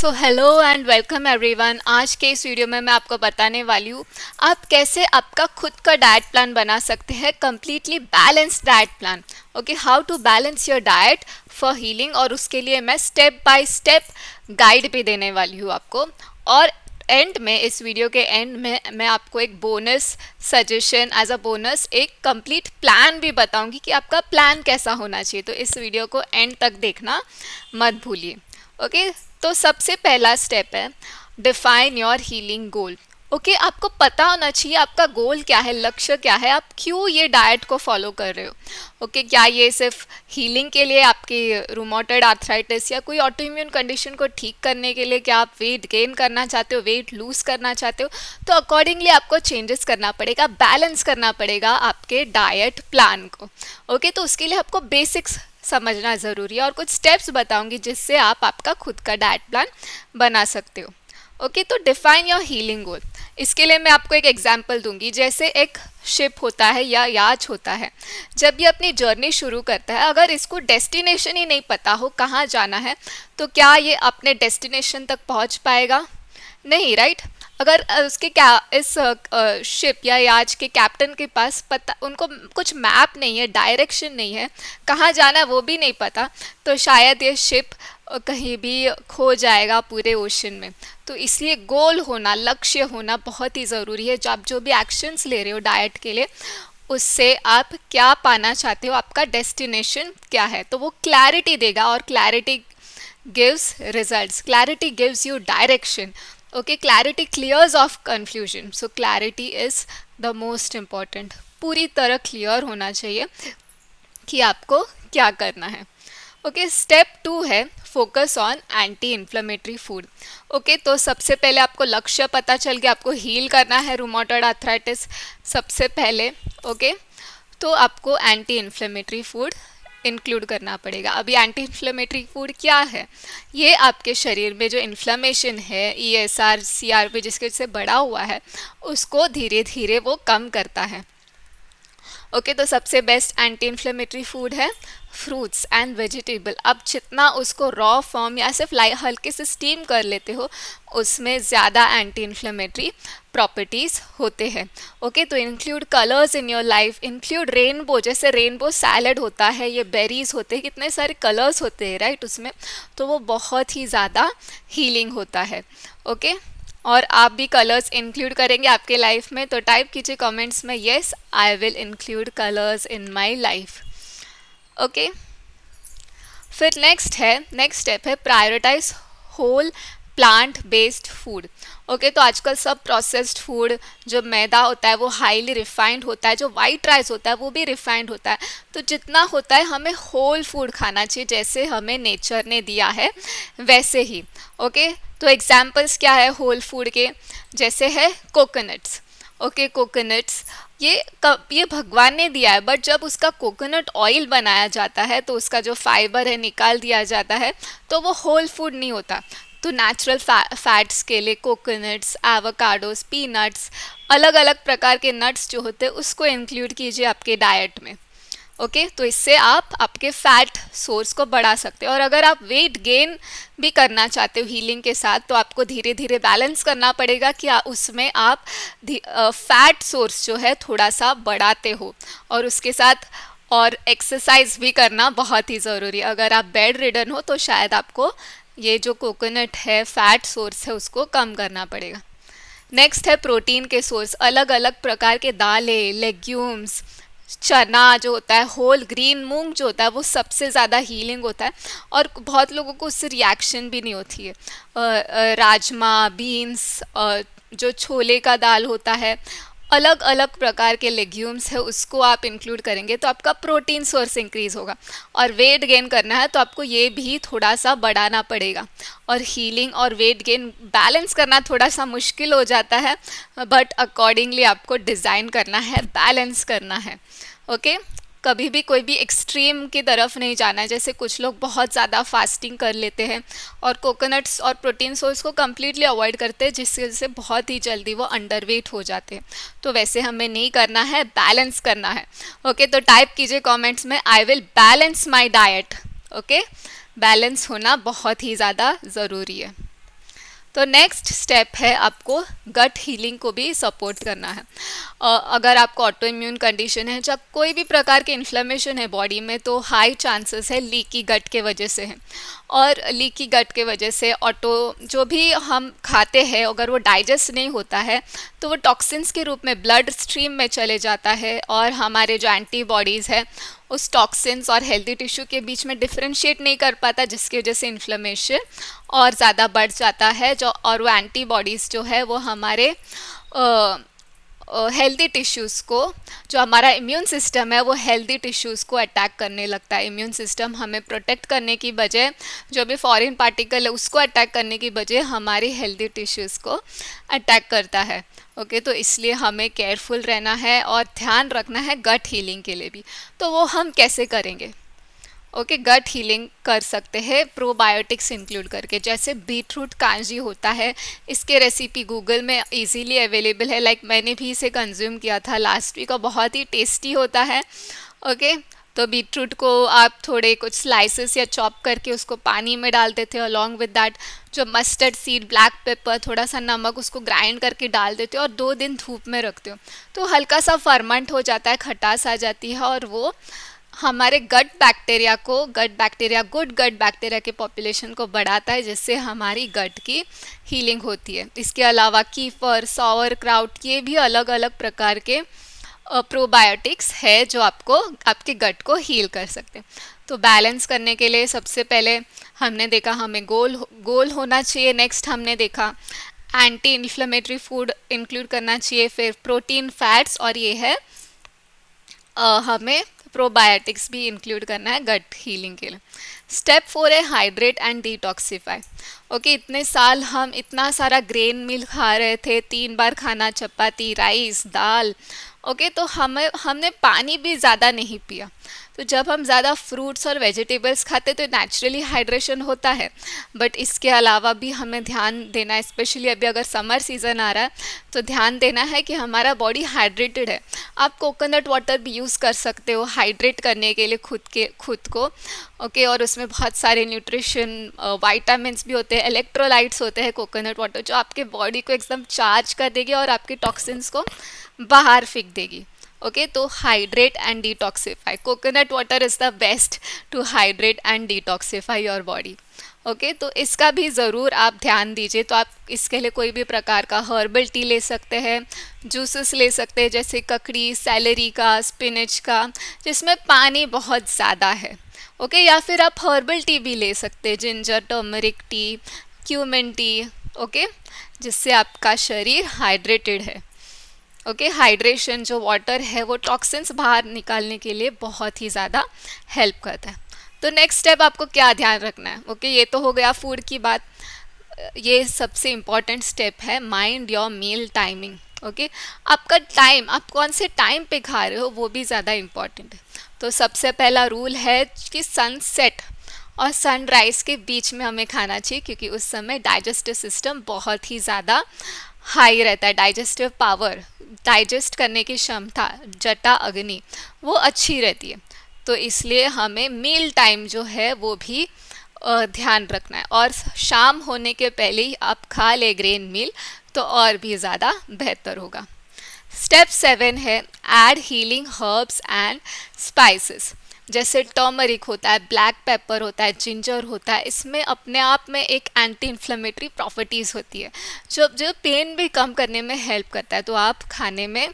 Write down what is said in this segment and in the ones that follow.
So hello and welcome everyone. आज के इस वीडियो में मैं आपको बताने वाली हूँ आप कैसे आपका खुद का डाइट प्लान बना सकते हैं, completely balanced diet plan. Okay, how to balance your diet for healing. और उसके लिए मैं स्टेप बाय स्टेप गाइड भी देने वाली हूँ आपको। और एंड में, इस वीडियो के एंड में मैं आपको एक bonus suggestion, as a bonus एक कंप्लीट प्लान भी बताऊंगी कि आपका प्लान कैसा होना चाहिए। तो इस वीडियो को एंड तक देखना मत भूलिए। ओके, तो सबसे पहला स्टेप है define your healing goal. Okay, आपको पता होना चाहिए आपका गोल क्या है, लक्ष्य क्या है, आप क्यों ये डाइट को फॉलो कर रहे हो। ओके, क्या ये सिर्फ हीलिंग के लिए, आपकी रूमेटॉइड आर्थराइटिस या कोई ऑटोइम्यून कंडीशन को ठीक करने के लिए, क्या आप वेट गेन करना चाहते हो, वेट लूज करना चाहते हो, तो अकॉर्डिंगली आपको चेंजेस करना पड़ेगा, बैलेंस करना पड़ेगा आपके डाइट प्लान को। ओके, तो उसके लिए आपको बेसिक्स समझना ज़रूरी है और कुछ स्टेप्स बताऊंगी जिससे आप आपका खुद का डाइट प्लान बना सकते हो। ओके, तो डिफाइन योर हीलिंग गोल। इसके लिए मैं आपको एक एग्जांपल दूंगी। जैसे एक शिप होता है या याच होता है, जब ये अपनी जर्नी शुरू करता है, अगर इसको डेस्टिनेशन ही नहीं पता हो कहाँ जाना है, तो क्या ये अपने डेस्टिनेशन तक पहुँच पाएगा? नहीं, राइट। अगर उसके क्या इस शिप या याच के कैप्टन के पास पता, उनको कुछ मैप नहीं है, डायरेक्शन नहीं है, कहाँ जाना है वो भी नहीं पता, तो शायद ये शिप कहीं भी खो जाएगा पूरे ओशन में। तो इसलिए गोल होना, लक्ष्य होना बहुत ही ज़रूरी है। जो आप जो भी एक्शंस ले रहे हो डाइट के लिए, उससे आप क्या पाना चाहते हो, आपका डेस्टिनेशन क्या है, तो वो क्लैरिटी देगा। और clarity gives results, clarity gives you direction. Okay, clarity clears off confusion, so clarity is the most important. पूरी तरह क्लियर होना चाहिए कि आपको क्या करना है। ओके, स्टेप 2 है focus on anti inflammatory food. Okay, तो सबसे पहले आपको लक्ष्य पता चल गया, आपको हील करना है रूमेटॉइड आर्थराइटिस सबसे पहले। ओके, तो आपको एंटी इन्फ्लेमेटरी फूड इंक्लूड करना पड़ेगा। अभी एंटी इन्फ्लेमेटरी फूड क्या है? ये आपके शरीर में जो इन्फ्लेमेशन है, ESR CRP जिसके वजह से बढ़ा हुआ है, उसको धीरे धीरे वो कम करता है। ओके, तो सबसे बेस्ट एंटी इन्फ्लेमेटरी फूड है फ्रूट्स एंड वेजिटेबल। अब जितना उसको रॉ फॉर्म या सिर्फ हल्के से स्टीम कर लेते हो, उसमें ज़्यादा एंटी इन्फ्लेमेटरी प्रॉपर्टीज़ होते हैं। ओके, तो include colours in your life, include rainbow. जैसे रेनबो सैलड होता है, ये बेरीज होते हैं, कितने सारे कलर्स होते हैं राइट उसमें, तो वो बहुत ही ज़्यादा हीलिंग होता है। ओके, और आप भी कलर्स इंक्लूड करेंगे आपके लाइफ में, तो टाइप कीजिए कमेंट्स में, yes I will include colours in my life. Okay, फिर नेक्स्ट स्टेप है prioritise whole plant based food. Okay, तो आजकल सब प्रोसेस्ड फूड, जो मैदा होता है वो हाईली रिफाइंड होता है, जो वाइट राइस होता है वो भी रिफाइंड होता है। तो जितना होता है हमें होल फूड खाना चाहिए, जैसे हमें नेचर ने दिया है वैसे ही। ओके, तो एग्जाम्पल्स क्या है होल फूड के? जैसे है कोकोनट्स। ओके, कोकोनट्स ये भगवान ने दिया है, बट जब उसका कोकोनट ऑयल बनाया जाता है तो उसका जो फाइबर है निकाल दिया जाता है, तो वो होल फूड नहीं होता। तो नेचुरल फैट्स के लिए कोकोनट्स, एवोकाडोस, पीनट्स, अलग अलग प्रकार के नट्स जो होते हैं उसको इंक्लूड कीजिए आपके डाइट में। ओके, तो इससे आप आपके फैट सोर्स को बढ़ा सकते हो। और अगर आप वेट गेन भी करना चाहते हो हीलिंग के साथ, तो आपको धीरे धीरे बैलेंस करना पड़ेगा कि उसमें आप फैट सोर्स जो है थोड़ा सा बढ़ाते हो, और उसके साथ और एक्सरसाइज भी करना बहुत ही ज़रूरी है। अगर आप बेड रिडन हो तो शायद आपको ये जो कोकोनट है, फैट सोर्स है, उसको कम करना पड़ेगा। नेक्स्ट है प्रोटीन के सोर्स, अलग अलग प्रकार के दालें, लेग्यूम्स, चना जो होता है, होल ग्रीन मूंग जो होता है, वो सबसे ज़्यादा हीलिंग होता है और बहुत लोगों को उससे रिएक्शन भी नहीं होती है। राजमा, बीन्स, जो छोले का दाल होता है, अलग अलग प्रकार के लेग्यूम्स है, उसको आप इंक्लूड करेंगे तो आपका प्रोटीन सोर्स इंक्रीज होगा। और वेट गेन करना है तो आपको ये भी थोड़ा सा बढ़ाना पड़ेगा। और हीलिंग और वेट गेन बैलेंस करना थोड़ा सा मुश्किल हो जाता है, बट अकॉर्डिंगली आपको डिज़ाइन करना है, बैलेंस करना है। ओके, कभी भी कोई भी एक्सट्रीम की तरफ नहीं जाना है। जैसे कुछ लोग बहुत ज़्यादा फास्टिंग कर लेते हैं और कोकोनट्स और प्रोटीन सोर्स को कम्प्लीटली अवॉइड करते हैं, जिसकी वजह से बहुत ही जल्दी वो अंडरवेट हो जाते हैं। तो वैसे हमें नहीं करना है, बैलेंस करना है। ओके, तो टाइप कीजिए कमेंट्स में, I will balance my diet. Okay, balance होना बहुत ही ज़्यादा ज़रूरी है। तो नेक्स्ट स्टेप है आपको गट हीलिंग को भी सपोर्ट करना है। अगर आपको ऑटो इम्यून कंडीशन है, जब कोई भी प्रकार के इन्फ्लेमेशन है बॉडी में, तो हाई चांसेस है लीकी गट के वजह से है। और लीकी गट के वजह से ऑटो जो भी हम खाते हैं अगर वो डाइजेस्ट नहीं होता है तो वो टॉक्सिन्स के रूप में ब्लड स्ट्रीम में चले जाता है, और हमारे जो एंटीबॉडीज़ है उस टॉक्सिन्स और हेल्दी टिश्यू के बीच में डिफ्रेंशिएट नहीं कर पाता, जिसकी वजह से इन्फ्लेमेशन और ज़्यादा बढ़ जाता है। जो और वो एंटीबॉडीज़ जो है वो हमारे हेल्दी टिश्यूज़ को, जो हमारा इम्यून सिस्टम है वो हेल्दी टिश्यूज़ को अटैक करने लगता है। इम्यून सिस्टम हमें प्रोटेक्ट करने की बजाय जो भी फॉरेन पार्टिकल है उसको अटैक करने की बजाय हमारी हेल्दी टिश्यूज़ को अटैक करता है। ओके, तो इसलिए हमें केयरफुल रहना है और ध्यान रखना है गट हीलिंग के लिए भी। तो वो हम कैसे करेंगे? ओके, गट हीलिंग कर सकते हैं प्रोबायोटिक्स इंक्लूड करके, जैसे बीटरूट कांजी होता है। इसके रेसिपी गूगल में इजीली अवेलेबल है। लाइक मैंने भी इसे कंज्यूम किया था लास्ट वीक और बहुत ही टेस्टी होता है। ओके, तो बीटरूट को आप थोड़े कुछ स्लाइसेस या चॉप करके उसको पानी में डाल देते हो, अलॉन्ग विद दैट जो मस्टर्ड सीड, ब्लैक पेपर, थोड़ा सा नमक, उसको ग्राइंड करके डाल देते हो और 2 दिन धूप में रखते हो तो हल्का सा फर्मेंट हो जाता है, खटास आ जाती है, और वो हमारे गुड बैक्टीरिया के पॉपुलेशन को बढ़ाता है, जिससे हमारी गट की हीलिंग होती है। इसके अलावा कीफर, सॉवर क्राउट, ये भी अलग अलग प्रकार के प्रोबायोटिक्स है जो आपको आपके गट को हील कर सकते हैं। तो बैलेंस करने के लिए सबसे पहले हमने देखा हमें गोल होना चाहिए। नेक्स्ट हमने देखा एंटी इन्फ्लेमेटरी फूड इंक्लूड करना चाहिए, फिर प्रोटीन, फैट्स, और ये है हमें प्रोबायोटिक्स भी इंक्लूड करना है गट हीलिंग के लिए। स्टेप 4 है हाइड्रेट एंड डिटॉक्सिफाई। ओके, इतने साल हम इतना सारा ग्रेन मिल खा रहे थे, 3 बार खाना, चपाती, राइस, दाल। ओके, तो हमने पानी भी ज़्यादा नहीं पिया। तो जब हम ज़्यादा फ्रूट्स और वेजिटेबल्स खाते तो नेचुरली हाइड्रेशन होता है, बट इसके अलावा भी हमें ध्यान देना है, स्पेशली अभी अगर समर सीज़न आ रहा है तो ध्यान देना है कि हमारा बॉडी हाइड्रेटेड है। आप कोकोनट वाटर भी यूज़ कर सकते हो हाइड्रेट करने के लिए खुद को। ओके, और उसमें बहुत सारे न्यूट्रिशन, वाइटामिन्स भी होते हैं, इलेक्ट्रोलाइट्स होते हैं कोकोनट वाटर, जो आपके बॉडी को एकदम चार्ज कर देगी और आपके टॉक्सिन्स को बाहर फेंक देगी। ओके, तो hydrate and detoxify, coconut water is the best to hydrate and detoxify your body. Okay, तो इसका भी ज़रूर आप ध्यान दीजिए। तो आप इसके लिए कोई भी प्रकार का हर्बल टी ले सकते हैं, जूसेस ले सकते हैं जैसे ककड़ी, सैलरी का, स्पिनच का, जिसमें पानी बहुत ज़्यादा है। ओके, या फिर आप हर्बल टी भी ले सकते हैं, ginger, turmeric tea, cumin T. Okay, जिससे आपका शरीर हाइड्रेटेड है। ओके, हाइड्रेशन जो वाटर है वो टॉक्सिन्स बाहर निकालने के लिए बहुत ही ज़्यादा हेल्प करता है। तो नेक्स्ट स्टेप आपको क्या ध्यान रखना है? ओके, ये तो हो गया फूड की बात। ये सबसे इम्पॉर्टेंट स्टेप है mind your meal timing. Okay, आपका टाइम, आप कौन से टाइम पे खा रहे हो वो भी ज़्यादा इम्पॉर्टेंट है। तो सबसे पहला रूल है कि सनसेट और सनराइज़ के बीच में हमें खाना चाहिए, क्योंकि उस समय डाइजेस्टिव सिस्टम बहुत ही ज़्यादा हाई रहता है। डाइजेस्टिव पावर, डाइजेस्ट करने की क्षमता, जटा अग्नि, वो अच्छी रहती है। तो इसलिए हमें मील टाइम जो है वो भी ध्यान रखना है, और शाम होने के पहले ही आप खा ले ग्रेन मील तो और भी ज़्यादा बेहतर होगा। स्टेप 7 है add healing herbs and spices. जैसे टर्मरिक होता है, ब्लैक पेपर होता है, जिंजर होता है, इसमें अपने आप में एक एंटी इन्फ्लेमेटरी प्रॉपर्टीज़ होती है जो पेन भी कम करने में हेल्प करता है। तो आप खाने में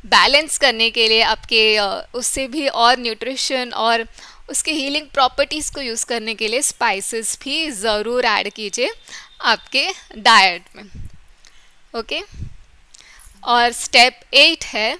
बैलेंस करने के लिए आपके उससे भी और न्यूट्रिशन और उसके हीलिंग प्रॉपर्टीज़ को यूज़ करने के लिए स्पाइसेस भी ज़रूर ऐड कीजिए आपके डाइट में। ओके, और स्टेप 8 है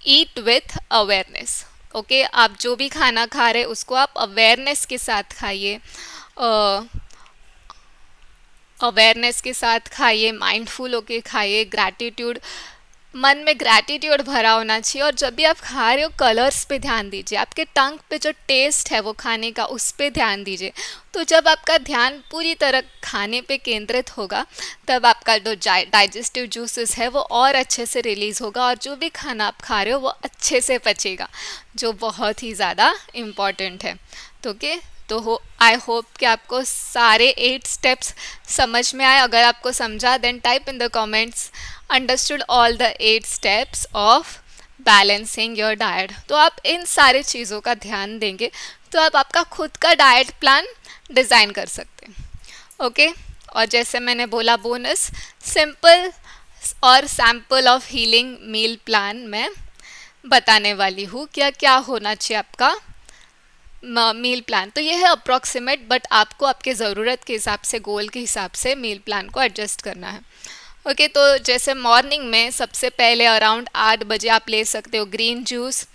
ईट विथ अवेयरनेस। ओके, आप जो भी खाना खा रहे उसको आप अवेयरनेस के साथ खाइए, माइंडफुल होके खाइए, ग्रैटिट्यूड, मन में ग्रैटिट्यूड भरा होना चाहिए। और जब भी आप खा रहे हो कलर्स पे ध्यान दीजिए, आपके टंग पे जो टेस्ट है वो खाने का उस पे ध्यान दीजिए। तो जब आपका ध्यान पूरी तरह खाने पे केंद्रित होगा तब आपका जो डाइजेस्टिव जूसेस है वो और अच्छे से रिलीज़ होगा, और जो भी खाना आप खा रहे हो वो अच्छे से पचेगा, जो बहुत ही ज़्यादा इम्पॉर्टेंट है। तो तो आई होप कि आपको सारे 8 स्टेप्स समझ में आए. अगर आपको समझा then type in the comments understood all the 8 steps of balancing your diet. तो आप इन सारे चीज़ों का ध्यान देंगे तो आप आपका खुद का डाइट प्लान डिज़ाइन कर सकते हैं. ओके और जैसे मैंने बोला बोनस सिंपल और sample of healing meal plan मैं बताने वाली हूँ क्या क्या होना चाहिए आपका मील प्लान. तो ये है अप्रॉक्सीमेट बट आपको आपके ज़रूरत के हिसाब से गोल के हिसाब से मील प्लान को एडजस्ट करना है. ओके तो जैसे मॉर्निंग में सबसे पहले अराउंड 8 बजे आप ले सकते हो ग्रीन जूस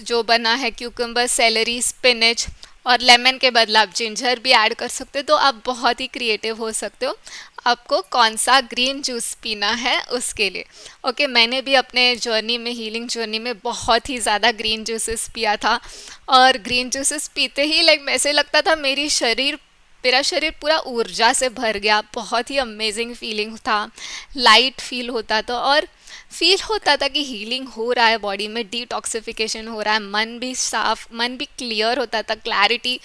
जो बना है क्यूकम्बर सेलरी स्पिनच और लेमन के बदले आप जिंजर भी ऐड कर सकते हो. तो आप बहुत ही क्रिएटिव हो सकते हो आपको कौन सा ग्रीन जूस पीना है उसके लिए. ओके मैंने भी अपने जर्नी में हीलिंग जर्नी में बहुत ही ज़्यादा ग्रीन जूसेस पिया था और ग्रीन जूसेस पीते ही ऐसे लगता था मेरा शरीर पूरा ऊर्जा से भर गया. बहुत ही अमेजिंग फीलिंग था, लाइट फील होता था और फील होता था कि हीलिंग हो रहा है बॉडी में, डिटॉक्सिफिकेशन हो रहा है, मन भी साफ, मन भी क्लियर होता था, क्लैरिटी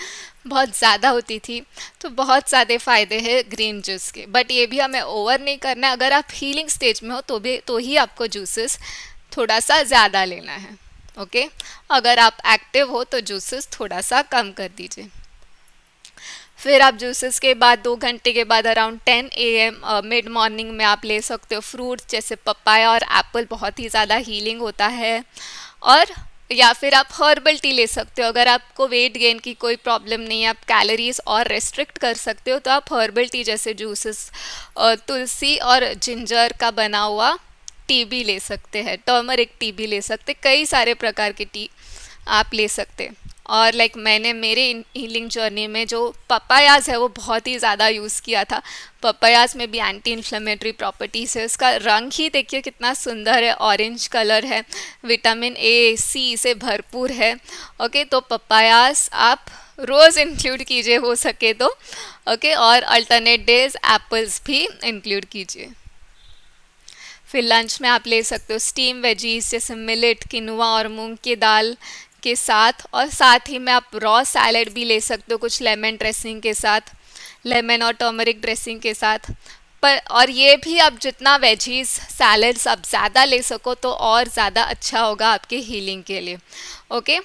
बहुत ज़्यादा होती थी. तो बहुत ज़्यादा फ़ायदे हैं ग्रीन जूस के. बट ये भी हमें ओवर नहीं करना है. अगर आप हीलिंग स्टेज में हो तो ही आपको जूसेस थोड़ा सा ज़्यादा लेना है. ओके अगर आप एक्टिव हो तो जूसेस थोड़ा सा कम कर दीजिए. फिर आप जूसेस के बाद 2 घंटे के बाद अराउंड 10 AM मिड मॉर्निंग में आप ले सकते हो फ्रूट्स जैसे पपाया और एप्पल. बहुत ही ज़्यादा हीलिंग होता है. और या फिर आप हर्बल टी ले सकते हो. अगर आपको वेट गेन की कोई प्रॉब्लम नहीं है, आप कैलोरीज और रेस्ट्रिक्ट कर सकते हो तो आप हर्बल टी जैसे जूसेस तुलसी और जिंजर का बना हुआ टी भी ले सकते हैं, टर्मरिक टी भी ले सकते, कई सारे प्रकार के टी आप ले सकते. और मैंने मेरे हीलिंग जर्नी में जो पपायाज है वो बहुत ही ज़्यादा यूज़ किया था. पपायाज में भी एंटी इन्फ्लेमेटरी प्रॉपर्टीज़ है. उसका रंग ही देखिए कितना सुंदर है, ऑरेंज कलर है, विटामिन ए सी से भरपूर है. ओके तो पपायाज आप रोज़ इंक्लूड कीजिए हो सके तो. ओके और अल्टरनेट डेज एप्पल्स भी इंक्लूड कीजिए. फिर लंच में आप ले सकते हो स्टीम वेजीज जैसे मिलेट, किनुआ और मूंग की दाल के साथ. और साथ ही में आप रॉ सैलेड भी ले सकते हो कुछ लेमन ड्रेसिंग के साथ, लेमन और टर्मरिक ड्रेसिंग के साथ. पर और ये भी आप जितना वेजीज सैलेड्स आप ज़्यादा ले सको तो और ज़्यादा अच्छा होगा आपके हीलिंग के लिए. ओके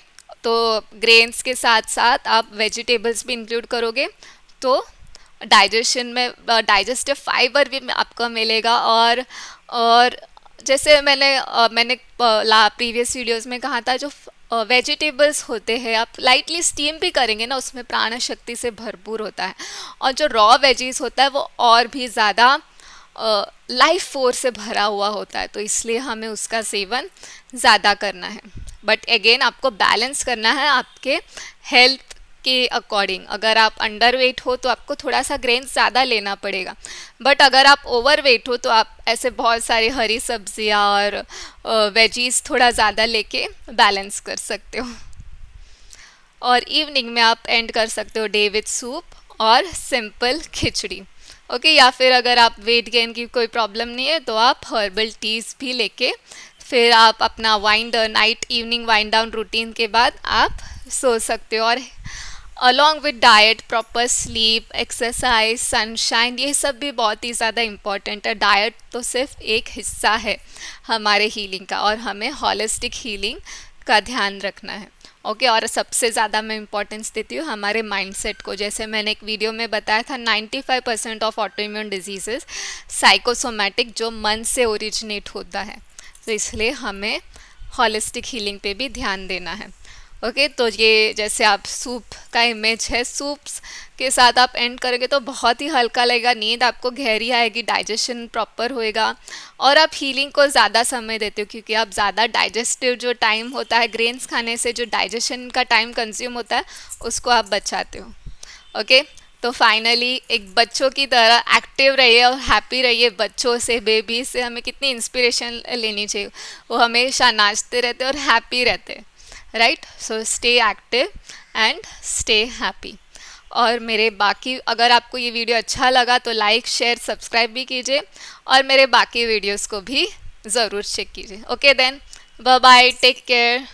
तो ग्रेन्स के साथ साथ आप वेजिटेबल्स भी इंक्लूड करोगे तो डाइजेशन में डाइजेस्टिव फाइबर भी आपको मिलेगा. और जैसे मैंने प्रीवियस वीडियोस में कहा था जो वेजिटेबल्स होते हैं आप लाइटली स्टीम भी करेंगे ना उसमें प्राण शक्ति से भरपूर होता है. और जो रॉ वेजीज होता है वो और भी ज़्यादा लाइफ फोर्स से भरा हुआ होता है. तो इसलिए हमें उसका सेवन ज़्यादा करना है. बट अगेन आपको बैलेंस करना है आपके हेल्थ के अकॉर्डिंग. अगर आप अंडर वेट हो तो आपको थोड़ा सा ग्रेन्स ज़्यादा लेना पड़ेगा. बट अगर आप ओवर वेट हो तो आप ऐसे बहुत सारी हरी सब्जियां और वेजीज थोड़ा ज़्यादा लेके बैलेंस कर सकते हो. और इवनिंग में आप एंड कर सकते हो डे विथ सूप और सिंपल खिचड़ी. ओके या फिर अगर आप वेट गेन की कोई प्रॉब्लम नहीं है तो आप हर्बल टीज़ भी लेके फिर आप अपना night evening wind down routine के बाद आप सो सकते हो. और along with diet, proper sleep, exercise, sunshine, ये सब भी बहुत ही ज़्यादा इम्पॉर्टेंट है. डाइट तो सिर्फ एक हिस्सा है हमारे हीलिंग का और हमें हॉलिस्टिक हीलिंग का ध्यान रखना है. ओके और सबसे ज़्यादा मैं इम्पॉर्टेंस देती हूँ हमारे माइंडसेट को. जैसे मैंने एक वीडियो में बताया था 95% ऑफ ऑटोइम्यून डिजीजेस साइकोसोमैटिक जो मन से ओरिजिनेट होता है. तो इसलिए हमें हॉलिस्टिक हीलिंग पे भी ध्यान देना है. ओके तो ये जैसे आप सूप का इमेज है, सूप्स के साथ आप एंड करोगे तो बहुत ही हल्का लगेगा, नींद आपको गहरी आएगी, डाइजेशन प्रॉपर होएगा और आप हीलिंग को ज़्यादा समय देते हो क्योंकि आप ज़्यादा डाइजेस्टिव जो टाइम होता है ग्रेन्स खाने से जो डाइजेशन का टाइम कंज्यूम होता है उसको आप बचाते हो. ओके तो फाइनली एक बच्चों की तरह एक्टिव रहिए और हैप्पी रहिए. बच्चों से, बेबी से हमें कितनी इंस्पिरेशन लेनी चाहिए. वो हमेशा नाचते रहते और हैप्पी रहते, right. So stay active and stay happy. और मेरे बाकी अगर आपको ये वीडियो अच्छा लगा तो लाइक, शेयर, सब्सक्राइब भी कीजिए और मेरे बाकी वीडियोस को भी ज़रूर चेक कीजिए. Okay then bye bye, take care.